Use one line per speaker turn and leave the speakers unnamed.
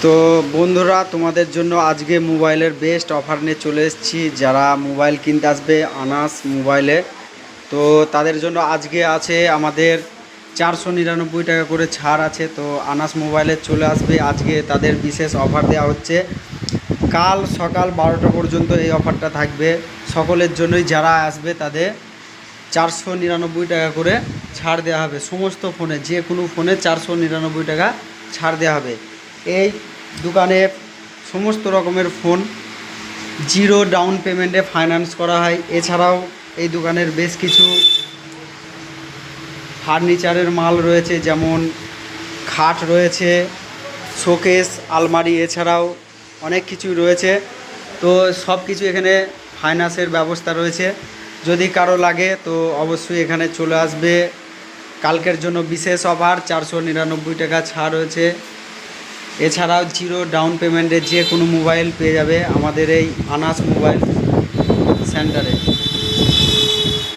তো বন্ধুরা, তোমাদের জন্য আজকে মোবাইলের বেস্ট অফার নিয়ে চলে এসেছি। যারা মোবাইল কিনতে আসবে আনাস মোবাইলে, তো তাদের জন্য আজকে আছে আমাদের 499 টাকা করে ছাড় আছে। তো আনাস মোবাইলে চলে আসবে, আজকে তাদের বিশেষ অফার দেওয়া হচ্ছে। কাল সকাল 12টা পর্যন্ত এই অফারটা থাকবে সকলের জন্যই। যারা আসবে তাদের 499 টাকা করে ছাড় দেওয়া হবে। সমস্ত ফোনে, যে কোনো ফোনে 499 টাকা ছাড় দেওয়া হবে। এই দোকানে সমস্ত রকমের ফোন জিরো ডাউন পেমেন্টে ফাইন্যান্স করা হয়। এছাড়াও এই দোকানের বেশ কিছু ফার্নিচারের মাল রয়েছে, যেমন খাট রয়েছে, শোকেস, আলমারি, এছাড়াও অনেক কিছুই রয়েছে। তো সব কিছু এখানে ফাইন্যান্সের ব্যবস্থা রয়েছে। যদি কারো লাগে তো অবশ্যই এখানে চলে আসবে। কালকের জন্য বিশেষ অফার 499 টাকা ছাড় রয়েছে। এছাড়াও জিরো ডাউন পেমেন্টে যে কোনো মোবাইল পেয়ে যাবে আমাদের এই আনাস মোবাইল সেন্টারে।